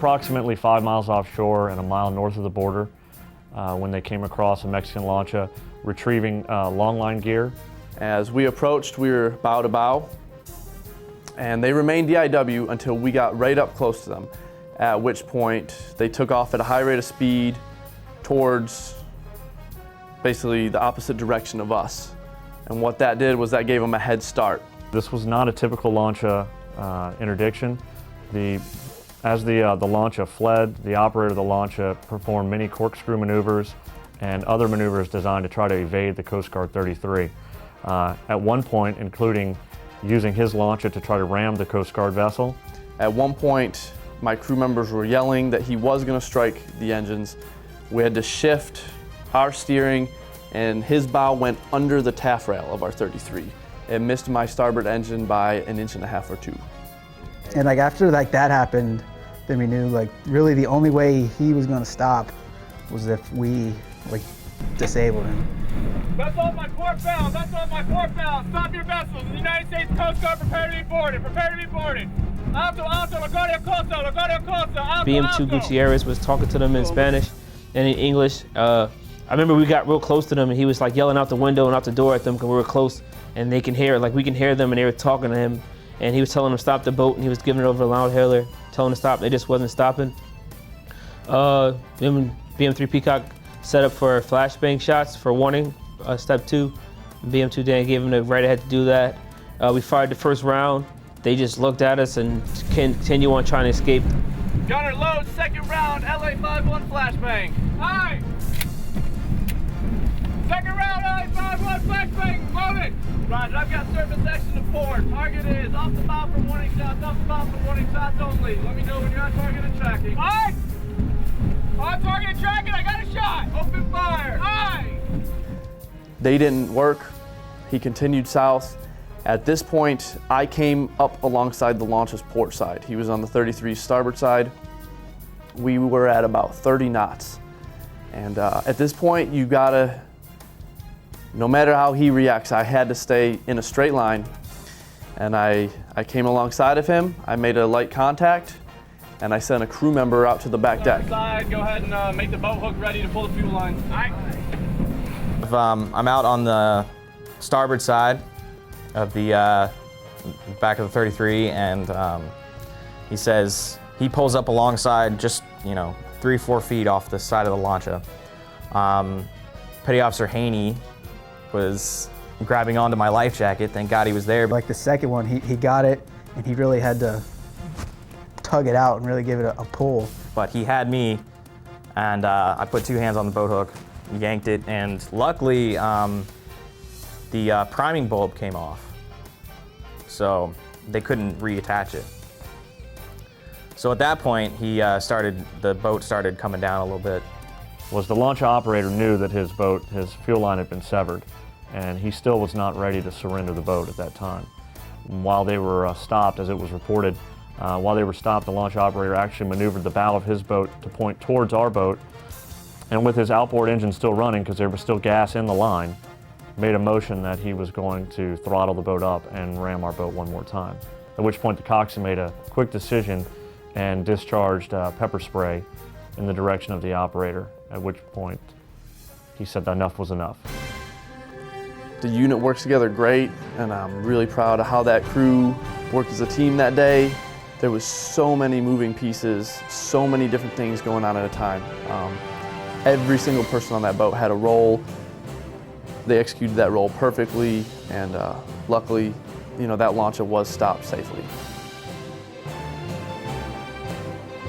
approximately 5 miles offshore and a mile north of the border when they came across a Mexican lancha retrieving longline gear. As we approached, we were bow to bow, and they remained DIW until we got right up close to them, at which point they took off at a high rate of speed towards basically the opposite direction of us. And what that did was that gave them a head start. This was not a typical lancha interdiction. As the lancha fled, the operator of the lancha performed many corkscrew maneuvers and other maneuvers designed to try to evade the Coast Guard 33. At one point, including using his lancha to try to ram the Coast Guard vessel. At one point, my crew members were yelling that he was going to strike the engines. We had to shift our steering, and his bow went under the taffrail of our 33. It missed my starboard engine by 1.5 inches or 2. And like after like that happened, then we knew like really the only way he was going to stop was if we like disabled him. That's on my port bow, that's on my port bow. Stop your vessels. The United States Coast Guard, prepare to be boarded, prepare to be boarded. Alto, alto, Laguardia Costa, Laguardia Costa, alto, BM2 Gutierrez was talking to them in Spanish and in English. I remember we got real close to them and he was like yelling out the window and out the door at them because we were close and they can hear, like we can hear them and they were talking to him and he was telling them to stop the boat and he was giving it over a loud hailer, telling them to stop, they just wasn't stopping. BM3 Peacock set up for flashbang shots for warning, step 2. BM2 Dan gave him the right ahead to do that. We fired the first round. They just looked at us and continue on trying to escape. Gunner load, second round, LA-51 flashbang. Aye! Second round, LA-51 flashbang, loaded! Roger, I've got surface action to port. Target is off the bow for warning shots, off the bow for warning shots only. Let me know when you're on target and tracking. Aye! On target and tracking, I got a shot! Open fire! Aye! They didn't work. He continued south. At this point, I came up alongside the launch's port side. He was on the 33's starboard side. We were at about 30 knots. And at this point, you gotta, no matter how he reacts, I had to stay in a straight line. And I came alongside of him, I made a light contact, and I sent a crew member out to the back deck. Side, go ahead and make the boat hook ready to pull the fuel line. Aye. I'm out on the starboard side of the back of the 33, and he pulls up alongside just 3-4 feet off the side of the lancha. Petty Officer Haney was grabbing onto my life jacket. Thank God he was there. Like the second one, he got it and he really had to tug it out and really give it a pull. But he had me, and I put 2 hands on the boat hook, yanked it, and luckily the priming bulb came off, so they couldn't reattach it. So at that point, the boat started coming down a little bit. The lancha operator knew that his fuel line had been severed, and he still was not ready to surrender the boat at that time. While they were stopped, as it was reported, while they were stopped, the launch operator actually maneuvered the bow of his boat to point towards our boat, and with his outboard engine still running, because there was still gas in the line, made a motion that he was going to throttle the boat up and ram our boat one more time. At which point the coxswain made a quick decision and discharged pepper spray in the direction of the operator, at which point he said that enough was enough. The unit works together great, and I'm really proud of how that crew worked as a team that day. There was so many moving pieces, so many different things going on at a time. Every single person on that boat had a role. They executed that role perfectly, and luckily, that lancha was stopped safely.